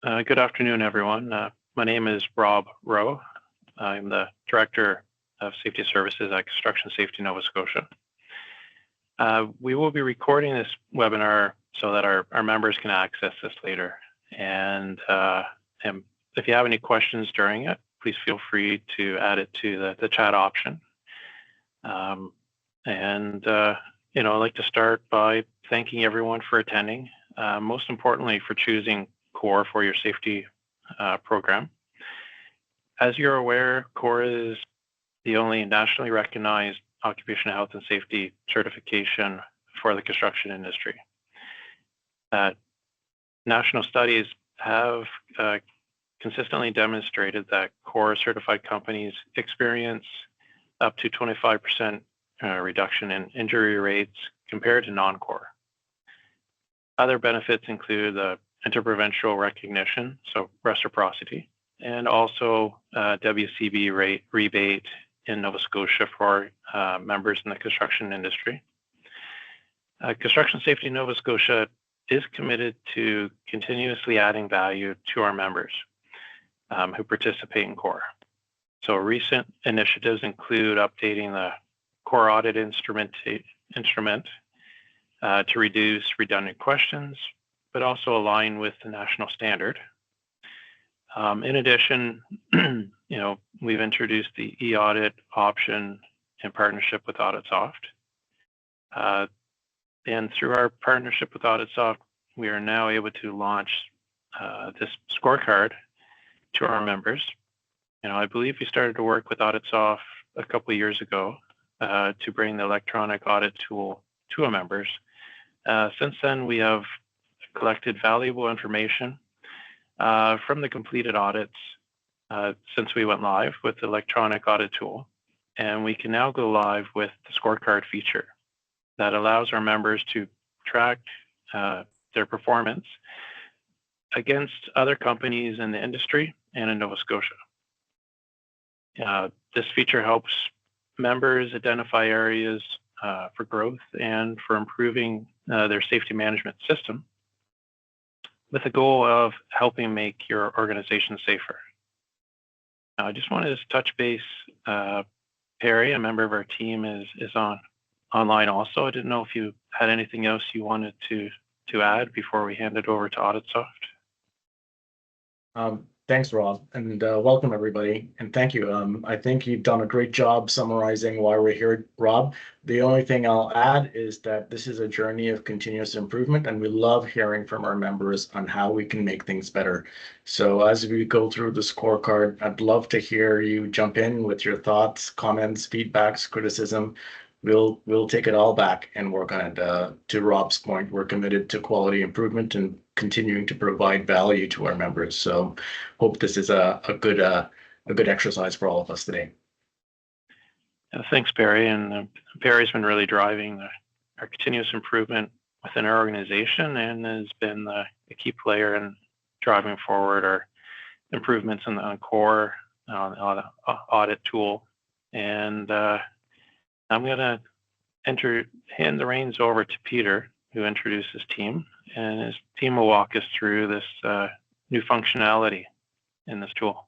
Good afternoon, everyone. My name is Rob Rowe. I'm the Director of Safety Services at Construction Safety Nova Scotia. We will be recording this webinar so that our members can access this later. And if you have any questions during it, please feel free to add it to the chat option. I'd like to start by thanking everyone for attending, most importantly for choosing COR for your safety program. As you're aware, COR is the only nationally recognized occupational health and safety certification for the construction industry. National studies have consistently demonstrated that COR certified companies experience up to 25% reduction in injury rates compared to non-COR. Other benefits include the interprovincial recognition, so reciprocity, and also WCB rate rebate in Nova Scotia for members in the construction industry. Construction Safety Nova Scotia is committed to continuously adding value to our members who participate in COR. So recent initiatives include updating the COR audit instrument to reduce redundant questions, but also align with the national standard. In addition, we've introduced the e-audit option in partnership with AuditSoft. And through our partnership with AuditSoft, we are now able to launch this scorecard to our members. I believe we started to work with AuditSoft a couple of years ago to bring the electronic audit tool to our members. Since then, we have collected valuable information from the completed audits since we went live with the electronic audit tool. And we can now go live with the scorecard feature that allows our members to track their performance against other companies in the industry and in Nova Scotia. This feature helps members identify areas for growth and for improving their safety management system, with the goal of helping make your organization safer. I just wanted to touch base. Perry, a member of our team, is online also. I didn't know if you had anything else you wanted to add before we hand it over to AuditSoft. Thanks, Rob, and welcome everybody, and thank you. I think you've done a great job summarizing why we're here, Rob. The only thing I'll add is that this is a journey of continuous improvement, and we love hearing from our members on how we can make things better. So as we go through the scorecard, I'd love to hear you jump in with your thoughts, comments, feedbacks, criticism. We'll take it all back and work on it. To Rob's point, we're committed to quality improvement and continuing to provide value to our members. So hope this is a good exercise for all of us today. Thanks, Perry. And Perry's been really driving our continuous improvement within our organization and has been a key player in driving forward our improvements on COR, on the audit tool. And I'm going to hand the reins over to Peter, who introduced his team, and his team will walk us through this new functionality in this tool.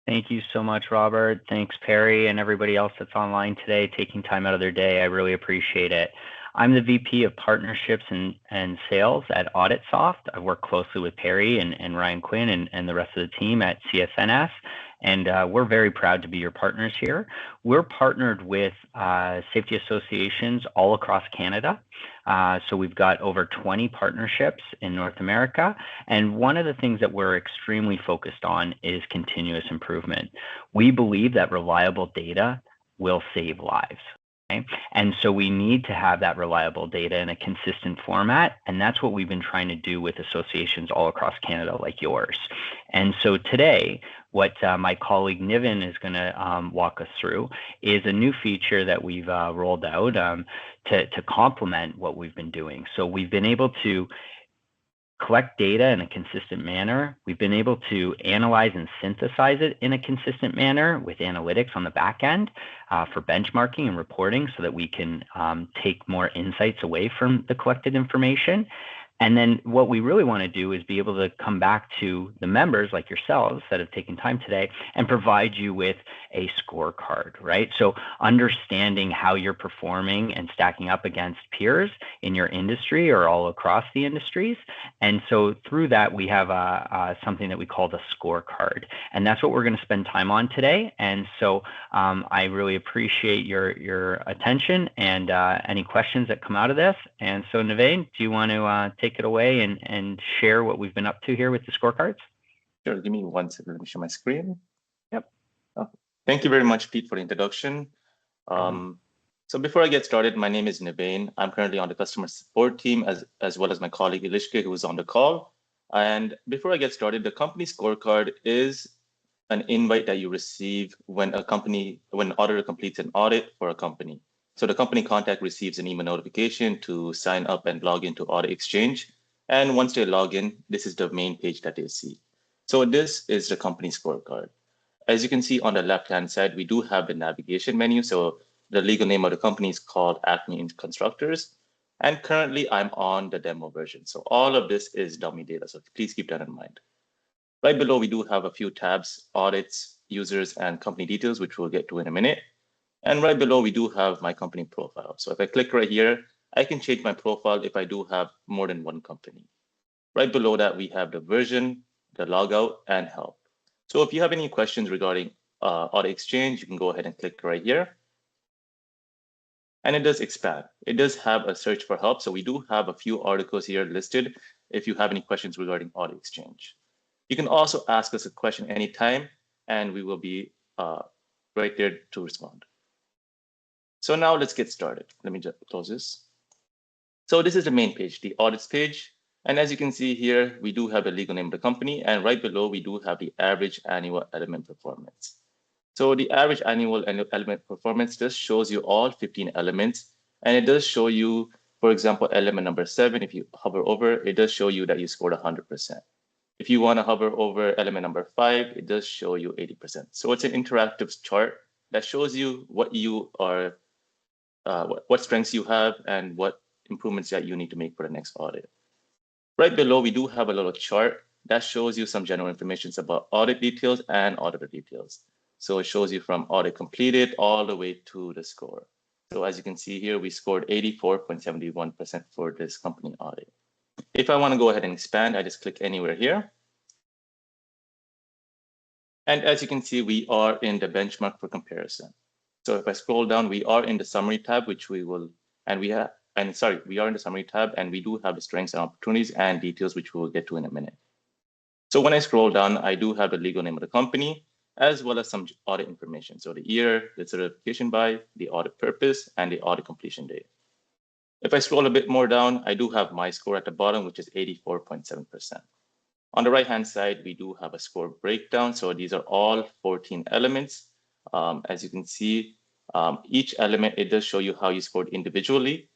Thank you so much, Robert. Thanks, Perry, and everybody else that's online today, taking time out of their day. I really appreciate it. I'm the VP of Partnerships and Sales at AuditSoft. I work closely with Perry and Ryan Quinn and the rest of the team at CSNS. And we're very proud to be your partners here. We're partnered with safety associations all across Canada. So we've got over 20 partnerships in North America. And one of the things that we're extremely focused on is continuous improvement. We believe that reliable data will save lives. Okay? And so we need to have that reliable data in a consistent format. And that's what we've been trying to do with associations all across Canada like yours. And so today, what my colleague Niven is going to walk us through is a new feature that we've rolled out to complement what we've been doing. So we've been able to collect data in a consistent manner. We've been able to analyze and synthesize it in a consistent manner with analytics on the back end for benchmarking and reporting so that we can take more insights away from the collected information. And then what we really want to do is be able to come back to the members like yourselves that have taken time today and provide you with a scorecard, right? So understanding how you're performing and stacking up against peers in your industry or all across the industries. And so through that, we have something that we call the scorecard. And that's what we're going to spend time on today. And so I really appreciate your attention and any questions that come out of this. And so Navain, do you want to take it away and share what we've been up to here with the scorecards? Sure, give me 1 second, let me share my screen. Yep. Oh, thank you very much, Pete, for the introduction. So before I get started, my name is Navain. I'm currently on the customer support team as well as my colleague Ilishke, who is on the call. And before I get started, the company scorecard is an invite that you receive when an auditor completes an audit for a company. So the company contact receives an email notification to sign up and log into Audit Exchange. And once they log in, this is the main page that they see. So this is the company scorecard. As you can see on the left-hand side, we do have the navigation menu. So the legal name of the company is called Acme Constructors. And currently I'm on the demo version. So all of this is dummy data. So please keep that in mind. Right below, we do have a few tabs: audits, users, and company details, which we'll get to in a minute. And right below, we do have my company profile. So if I click right here, I can change my profile if I do have more than one company. Right below that, we have the version, the logout, and help. So if you have any questions regarding Audit Exchange, you can go ahead and click right here. And it does expand. It does have a search for help. So we do have a few articles here listed if you have any questions regarding Audit Exchange. You can also ask us a question anytime, and we will be right there to respond. So now let's get started. Let me just close this. So this is the main page, the audits page. And as you can see here, we do have the legal name of the company. And right below, we do have the average annual element performance. So the average annual element performance just shows you all 15 elements. And it does show you, for example, element number 7, if you hover over, it does show you that you scored 100%. If you want to hover over element number 5, it does show you 80%. So it's an interactive chart that shows you what you are, what strengths you have and what improvements that you need to make for the next audit. Right below, we do have a little chart that shows you some general information about audit details and auditor details. So it shows you from audit completed all the way to the score. So as you can see here, we scored 84.71% for this company audit. If I want to go ahead and expand, I just click anywhere here. And as you can see, we are in the benchmark for comparison. So if I scroll down, we are in the summary tab, which we will, we are in the summary tab, and we do have the strengths and opportunities and details, which we will get to in a minute. So when I scroll down, I do have the legal name of the company, as well as some audit information. So the year, the certification by, the audit purpose, and the audit completion date. If I scroll a bit more down, I do have my score at the bottom, which is 84.7%. On the right-hand side, we do have a score breakdown. So these are all 14 elements. As you can see, each element, it does show you how you scored individually.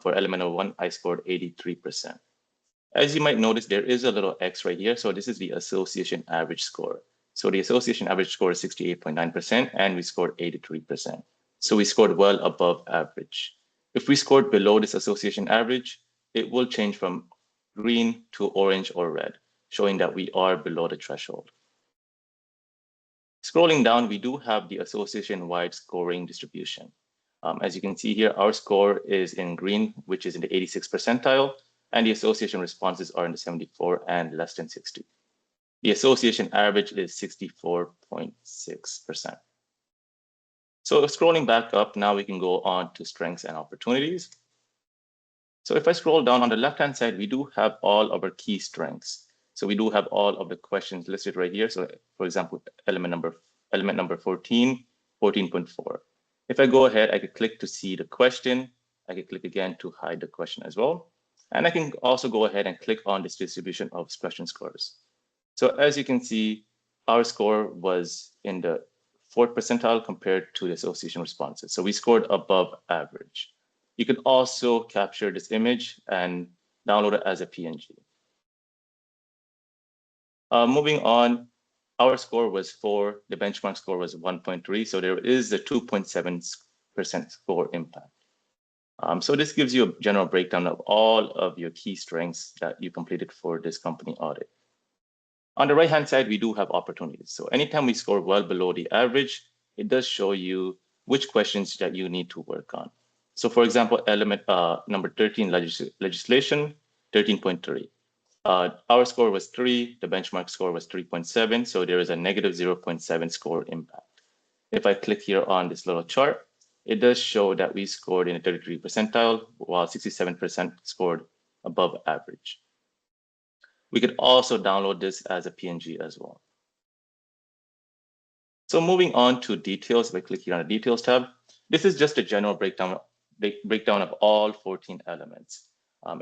For element number 1, I scored 83%. As you might notice, there is a little X right here. So this is the association average score. So the association average score is 68.9%, and we scored 83%. So we scored well above average. If we scored below this association average, it will change from green to orange or red, showing that we are below the threshold. Scrolling down, we do have the association-wide scoring distribution. As you can see here, our score is in green, which is in the 86th percentile, and the association responses are in the 74 and less than 60. The association average is 64.6%. So scrolling back up, now we can go on to strengths and opportunities. So if I scroll down on the left-hand side, we do have all of our key strengths. So we do have all of the questions listed right here. So for example, element number 14, 14.4. If I go ahead, I could click to see the question. I could click again to hide the question as well. And I can also go ahead and click on this distribution of question scores. So as you can see, our score was in the 4th percentile compared to the association responses. So we scored above average. You can also capture this image and download it as a PNG. Moving on, our score was 4, the benchmark score was 1.3, so there is a 2.7% score impact. So this gives you a general breakdown of all of your key strengths that you completed for this company audit. On the right-hand side, we do have opportunities. So anytime we score well below the average, it does show you which questions that you need to work on. So for example, element number 13, legislation, 13.3. Our score was 3, the benchmark score was 3.7, so there is a negative 0.7 score impact. If I click here on this little chart, it does show that we scored in a 33 percentile, while 67% scored above average. We could also download this as a PNG as well. So moving on to details, if I click here on the details tab, this is just a general breakdown of all 14 elements.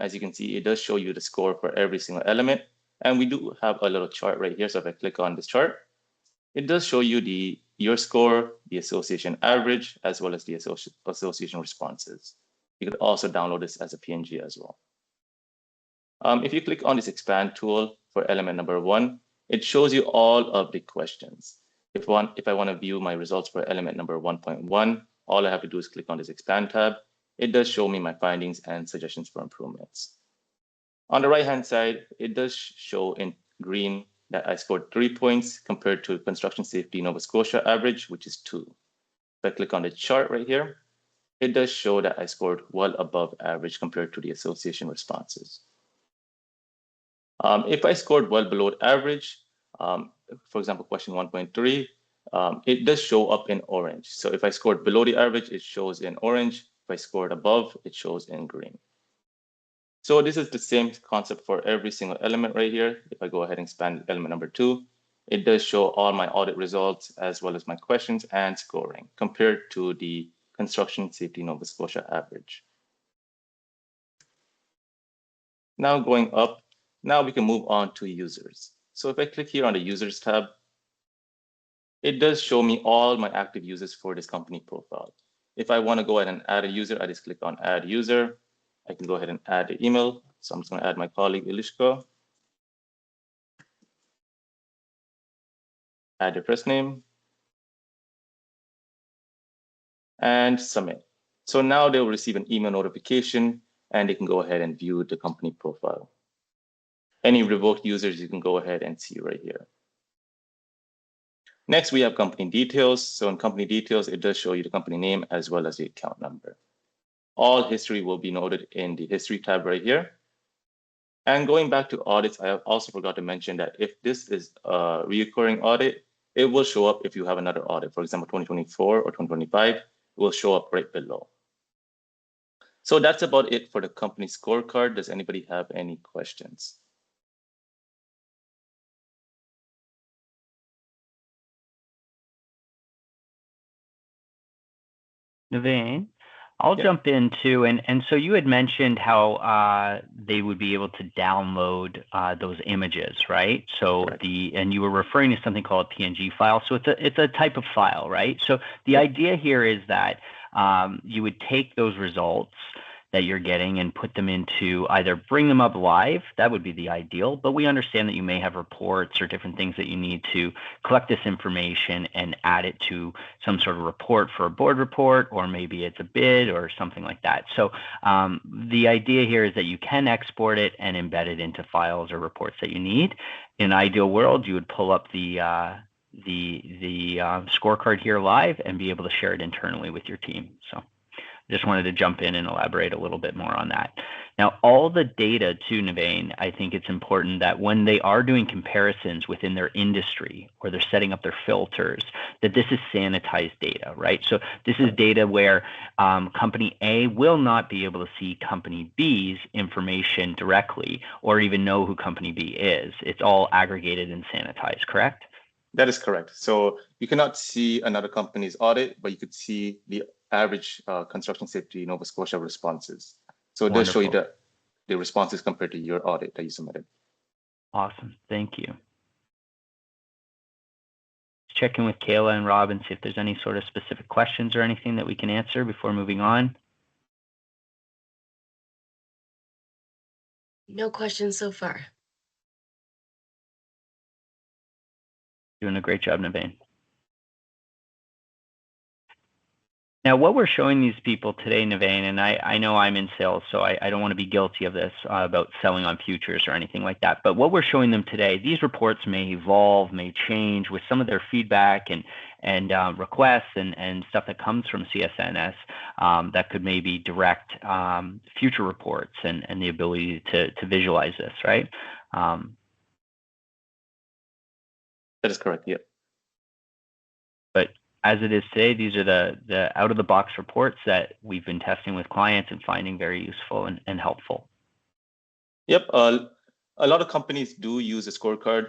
As you can see, it does show you the score for every single element. And we do have a little chart right here. So if I click on this chart, it does show you your score, the association average, as well as the association responses. You could also download this as a PNG as well. If you click on this expand tool for element number 1, it shows you all of the questions. If I want to view my results for element number 1.1, all I have to do is click on this expand tab. It does show me my findings and suggestions for improvements. On the right-hand side, it does show in green that I scored 3 points compared to Construction Safety Nova Scotia average, which is 2. If I click on the chart right here, it does show that I scored well above average compared to the association responses. If I scored well below average, for example, question 1.3, it does show up in orange. So if I scored below the average, it shows in orange. If I scored above, it shows in green. So this is the same concept for every single element right here. If I go ahead and expand element number 2, it does show all my audit results as well as my questions and scoring compared to the Construction Safety Nova Scotia average. Now going up, now we can move on to users. So if I click here on the users tab, it does show me all my active users for this company profile. If I want to go ahead and add a user, I just click on add user. I can go ahead and add the email. So I'm just going to add my colleague Ilishko. Add your first name. And submit. So now they'll receive an email notification and they can go ahead and view the company profile. Any revoked users you can go ahead and see right here. Next, we have company details. So in company details, it does show you the company name as well as the account number. All history will be noted in the history tab right here. And going back to audits, I also forgot to mention that if this is a recurring audit, it will show up if you have another audit. For example, 2024 or 2025, it will show up right below. So that's about it for the company scorecard. Does anybody have any questions? Naveen, I'll jump in too. And so you had mentioned how they would be able to download those images, right? So and you were referring to something called a PNG file. So it's a type of file, right? So the idea here is that you would take those results that you're getting and put them into either bring them up live, that would be the ideal, but we understand that you may have reports or different things that you need to collect this information and add it to some sort of report for a board report, or maybe it's a bid or something like that. So the idea here is that you can export it and embed it into files or reports that you need. In an ideal world, you would pull up the scorecard here live and be able to share it internally with your team. So just wanted to jump in and elaborate a little bit more on that. Now, all the data too, Naveen, I think it's important that when they are doing comparisons within their industry or they're setting up their filters, that this is sanitized data, right? So this is data where company A will not be able to see company B's information directly or even know who company B is. It's all aggregated and sanitized, correct? That is correct. So you cannot see another company's audit, but you could see the average Construction Safety Nova Scotia responses. So it does show you the responses compared to your audit that you submitted. Awesome. Thank you. Check in with Kayla and Rob and see if there's any sort of specific questions or anything that we can answer before moving on. No questions so far. Doing a great job, Naveen. Now, what we're showing these people today, Navain, and I know I'm in sales, so I don't want to be guilty of this about selling on futures or anything like that. But what we're showing them today, these reports may evolve, may change with some of their feedback and requests and stuff that comes from CSNS that could maybe direct future reports and the ability to visualize this, right? That is correct. Yeah. But as it is today, these are the out-of-the-box reports that we've been testing with clients and finding very useful and helpful. Yep. A lot of companies do use a scorecard.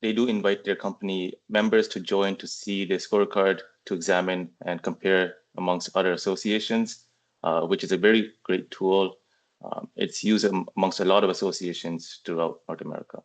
They do invite their company members to join to see the scorecard, to examine and compare amongst other associations, which is a very great tool. It's used amongst a lot of associations throughout North America.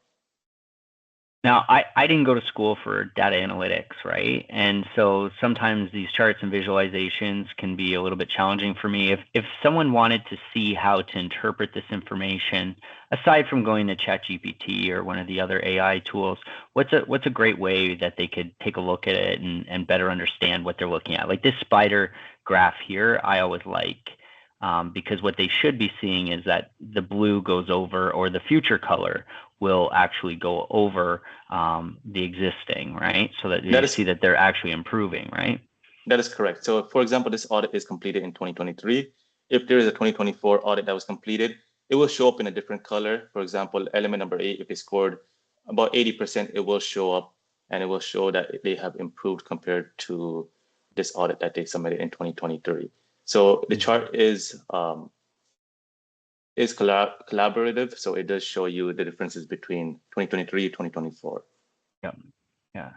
Now, I didn't go to school for data analytics, right? And so sometimes these charts and visualizations can be a little bit challenging for me. If someone wanted to see how to interpret this information, aside from going to ChatGPT or one of the other AI tools, what's a great way that they could take a look at it and better understand what they're looking at? Like this spider graph here, I always like. Because what they should be seeing is that the blue goes over, or the future color will actually go over the existing, right? So that you see that they're actually improving, right? That is correct. So for example, this audit is completed in 2023. If there is a 2024 audit that was completed, it will show up in a different color. For example, element number 8, if they scored about 80%, it will show up and it will show that they have improved compared to this audit that they submitted in 2023. So the chart is collaborative, so it does show you the differences between 2023 and 2024. Yeah,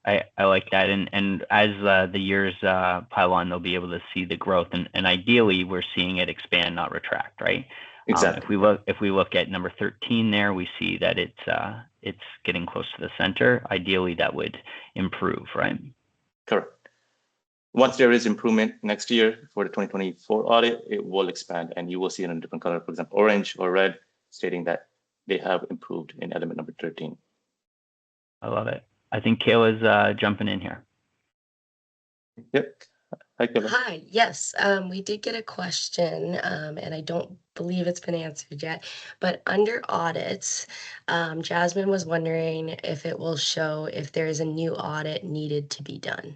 I like that, and as the years pile on, they'll be able to see the growth, and ideally we're seeing it expand, not retract, right? Exactly. If we look at number 13 there, we see that it's getting close to the center. Ideally, that would improve, right? Correct. Once there is improvement next year for the 2024 audit, it will expand and you will see it in a different color, for example, orange or red, stating that they have improved in element number 13. I love it. I think Kayla's jumping in here. Yep. Hi, Kayla. Hi, yes, we did get a question, and I don't believe it's been answered yet, but under audits, Jasmine was wondering if it will show if there is a new audit needed to be done.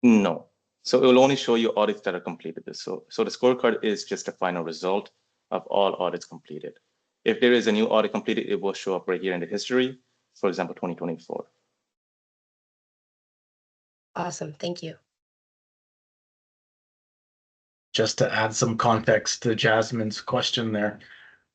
No. So it will only show you audits that are completed. So the scorecard is just a final result of all audits completed. If there is a new audit completed, it will show up right here in the history, for example, 2024. Awesome, thank you. Just to add some context to Jasmine's question there.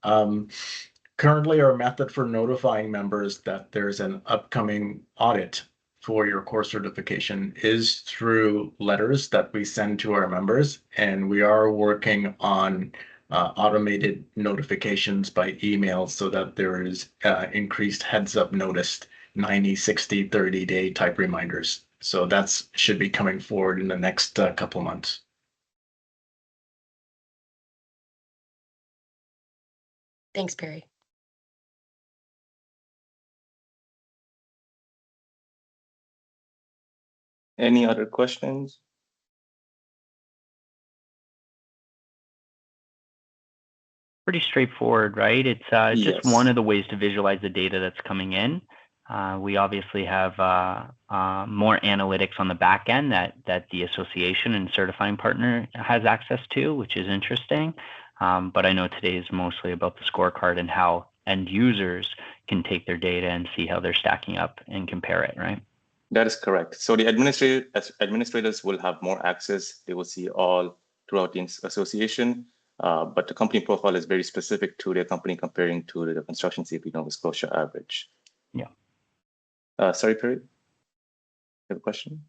Currently, our method for notifying members that there's an upcoming audit for your core certification is through letters that we send to our members, and we are working on automated notifications by email so that there is increased heads up notice, 90, 60, 30-day type reminders. So that should be coming forward in the next couple months. Thanks, Perry. Any other questions? Pretty straightforward, right? It's just one of the ways to visualize the data that's coming in. We obviously have more analytics on the back end that the association and certifying partner has access to, which is interesting. But I know today is mostly about the scorecard and how end users can take their data and see how they're stacking up and compare it, right? That is correct. So the administrators will have more access. They will see all throughout the association, but the company profile is very specific to their company comparing to the Construction Safety Nova Scotia average. Yeah. Sorry, Perry, you have a question?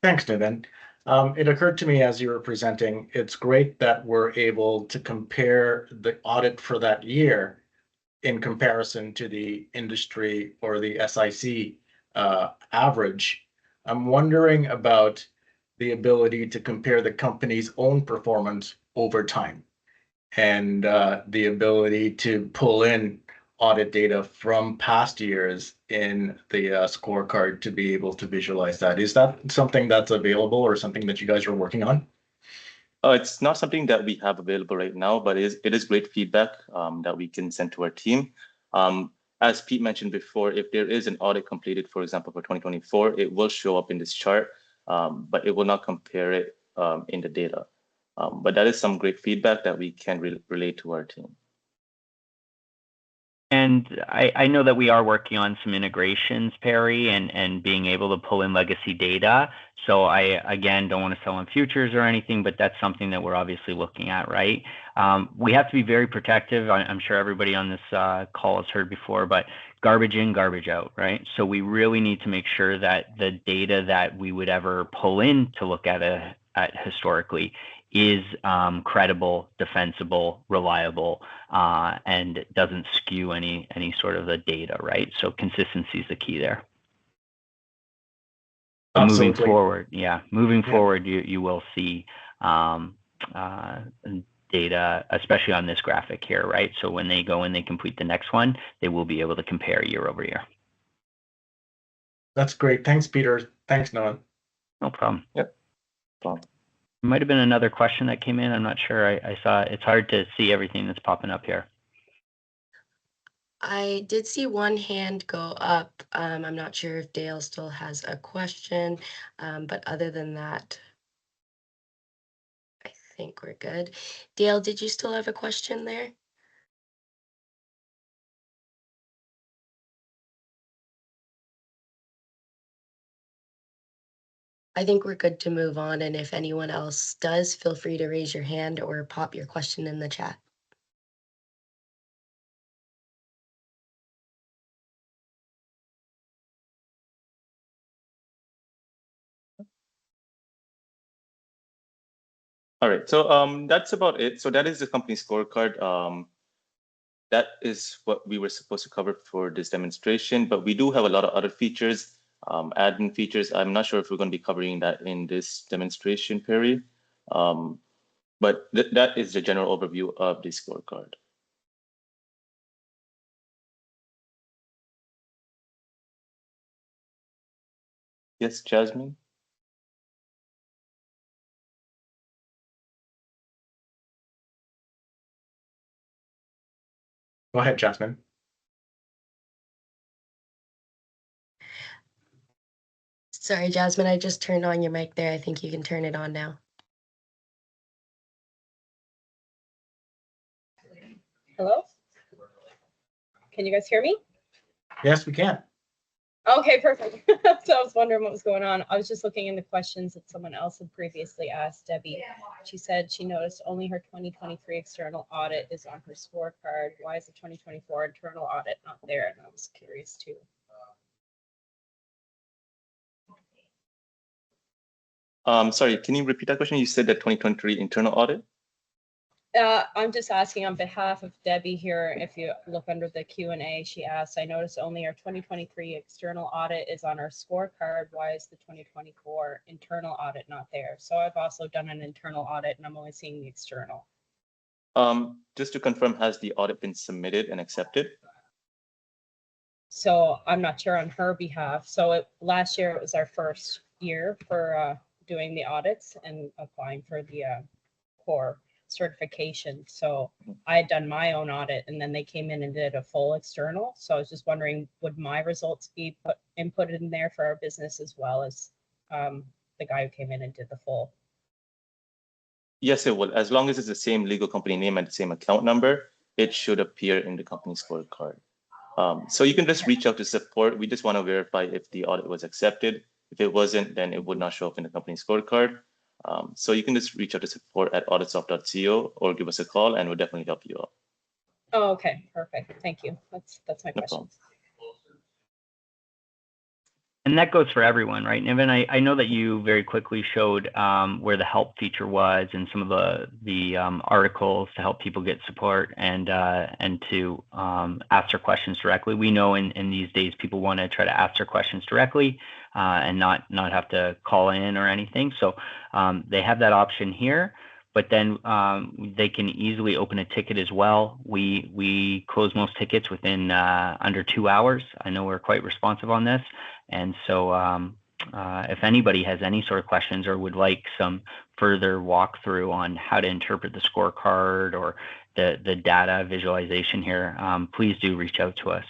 Thanks, Navin. It occurred to me as you were presenting, it's great that we're able to compare the audit for that year in comparison to the industry or the SIC average. I'm wondering about the ability to compare the company's own performance over time and the ability to pull in audit data from past years in the scorecard to be able to visualize that. Is that something that's available or something that you guys are working on? It's not something that we have available right now, but it is great feedback that we can send to our team. As Pete mentioned before, if there is an audit completed, for example, for 2024, it will show up in this chart, but it will not compare it in the data. But that is some great feedback that we can relate to our team. And I know that we are working on some integrations, Perry, and being able to pull in legacy data. So I, again, don't want to sell on futures or anything, but that's something that we're obviously looking at, right? We have to be very protective. I'm sure everybody on this call has heard before, but garbage in, garbage out, right? So we really need to make sure that the data that we would ever pull in to look at historically is credible, defensible, reliable, and doesn't skew any sort of the data, right? So consistency is the key there. But moving forward, you will see data, especially on this graphic here, right? So when they go and they complete the next one, they will be able to compare year over year. That's great. Thanks, Peter. Thanks, Noah. No problem. Yep. Problem. Might have been another question that came in. I'm not sure. I saw it's hard to see everything that's popping up here. I did see one hand go up. I'm not sure if Dale still has a question, but other than that, I think we're good. Dale, did you still have a question there? I think we're good to move on, and if anyone else does, feel free to raise your hand or pop your question in the chat. All right, so that's about it. So that is the company scorecard. That is what we were supposed to cover for this demonstration, but we do have a lot of other features, admin features. I'm not sure if we're going to be covering that in this demonstration, Perry, but that is the general overview of the scorecard. Yes, Jasmine? Go ahead, Jasmine. Sorry, Jasmine, I just turned on your mic there. I think you can turn it on now. Hello? Can you guys hear me? Yes, we can. Okay, perfect. So I was wondering what was going on. I was just looking in the questions that someone else had previously asked Debbie. She said she noticed only her 2023 external audit is on her scorecard. Why is the 2024 internal audit not there? And I was curious too. Sorry, can you repeat that question? You said that 2023 internal audit? I'm just asking on behalf of Debbie here. If you look under the Q&A, she asked, I noticed only our 2023 external audit is on our scorecard. Why is the 2024 internal audit not there? So I've also done an internal audit and I'm only seeing the external. Just to confirm, has the audit been submitted and accepted? So I'm not sure on her behalf. So last year it was our first year for doing the audits and applying for the COR certification. So I had done my own audit and then they came in and did a full external. So I was just wondering, would my results be inputted in there for our business as well as the guy who came in and did the full? Yes, it would. As long as it's the same legal company name and the same account number, it should appear in the company scorecard. So you can just reach out to support. We just want to verify if the audit was accepted. If it wasn't, then it would not show up in the company scorecard. So you can just reach out to support at auditsoft.co or give us a call and we'll definitely help you out. Oh, okay, perfect. Thank you. That's my No question. problem. And that goes for everyone, right? Niven, I know that you very quickly showed where the help feature was and some of the articles to help people get support and to ask their questions directly. We know in these days people want to try to ask their questions directly and not have to call in or anything. So they have that option here. but then they can easily open a ticket as well. We close most tickets within under 2 hours. I know we're quite responsive on this, and so if anybody has any sort of questions or would like some further walkthrough on how to interpret the scorecard or the data visualization here, please do reach out to us.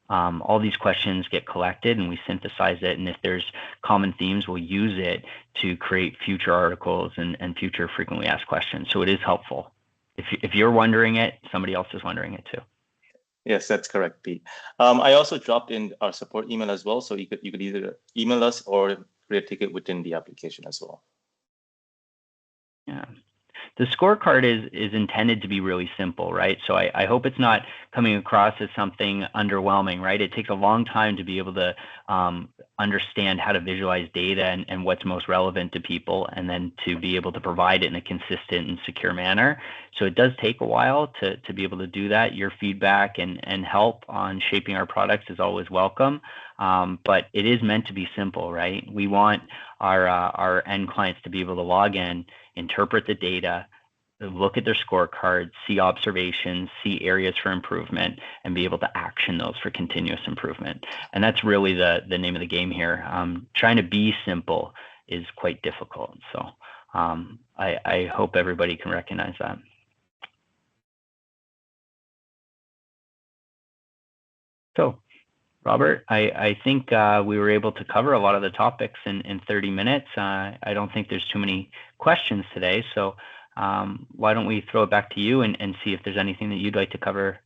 All these questions get collected and we synthesize it, and if there's common themes, we'll use it to create future articles and future frequently asked questions. So it is helpful. If you're wondering it, somebody else is wondering it too. Yes, that's correct, Pete. I also dropped in our support email as well, so you could either email us or create a ticket within the application as well. Yeah. The scorecard is intended to be really simple, right? So I hope it's not coming across as something underwhelming, right? It takes a long time to be able to understand how to visualize data and what's most relevant to people, and then to be able to provide it in a consistent and secure manner. So it does take a while to be able to do that. Your feedback and help on shaping our products is always welcome, but it is meant to be simple, right? We want our end clients to be able to log in, interpret the data, look at their scorecard, see observations, see areas for improvement, and be able to action those for continuous improvement. And that's really the name of the game here. Trying to be simple is quite difficult. So I hope everybody can recognize that. So, Robert, I think we were able to cover a lot of the topics in 30 minutes. I don't think there's too many questions today, so why don't we throw it back to you and see if there's anything that you'd like to cover,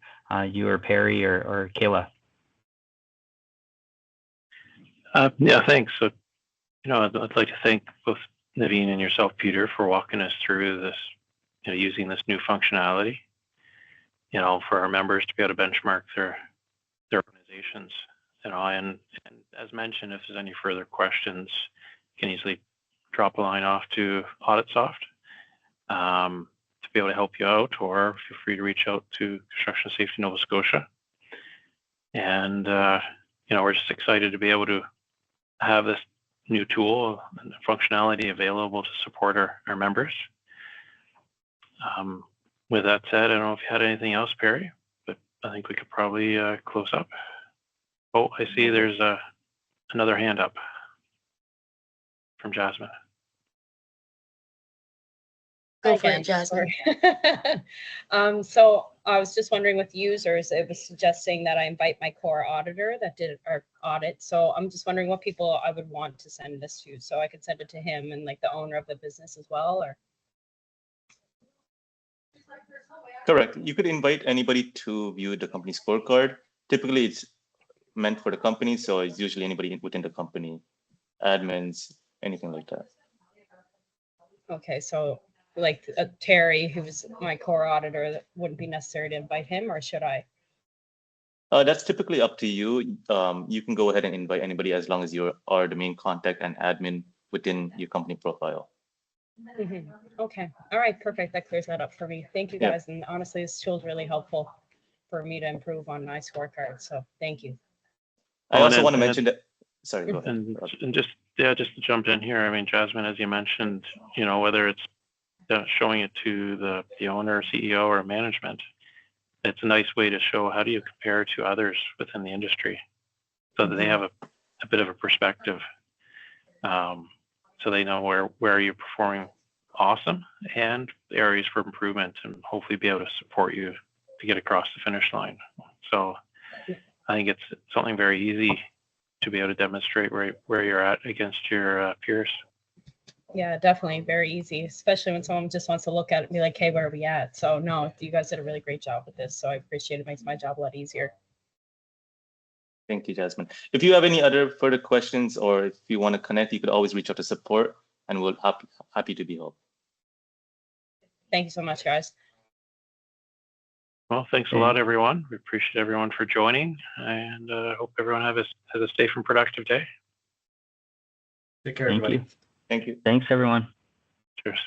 you or Perry or Kayla. Yeah, thanks. So, I'd like to thank both Naveen and yourself, Peter, for walking us through this, using this new functionality, for our members to be able to benchmark their organizations. And as mentioned, if there's any further questions, you can easily drop a line off to AuditSoft to be able to help you out, or feel free to reach out to Construction Safety Nova Scotia. And, we're just excited to be able to have this new tool and functionality available to support our members. With that said, I don't know if you had anything else, Perry, but I think we could probably close up. Oh, I see there's another hand up from Jasmine. Go for it, Jasmine. So I was just wondering with users, it was suggesting that I invite my core auditor that did our audit. So I'm just wondering what people I would want to send this to. So I could send it to him and like the owner of the business as well, or? Correct. You could invite anybody to view the company scorecard. Typically, it's meant for the company, so it's usually anybody within the company, admins, anything like that. Okay, so like Terry, who's my core auditor, that wouldn't be necessary to invite him, or should I? That's typically up to you. You can go ahead and invite anybody as long as you are the main contact and admin within your company profile. Mm-hmm. Okay, all right, perfect. That clears that up for me. Thank you guys. Yeah. And honestly, this tool is really helpful for me to improve on my scorecard. So thank you. I also want to mention that, sorry, go ahead. And just to jump in here, I mean, Jasmine, as you mentioned, whether it's showing it to the owner, CEO, or management, it's a nice way to show how do you compare to others within the industry, so that they have a bit of a perspective, so they know where you're performing awesome and areas for improvement, and hopefully be able to support you to get across the finish line. So I think it's something very easy to be able to demonstrate where you're at against your peers. Yeah, definitely very easy, especially when someone just wants to look at it and be like, hey, where are we at? So no, you guys did a really great job with this. So I appreciate it. It makes my job a lot easier. Thank you, Jasmine. If you have any other further questions, or if you want to connect, you could always reach out to support, and we'll happy to be helped. Thank you so much, guys. Well, thanks a lot, everyone. We appreciate everyone for joining, and hope everyone has a safe and productive day. Take care, everybody. Thank you. Thanks, everyone. Cheers.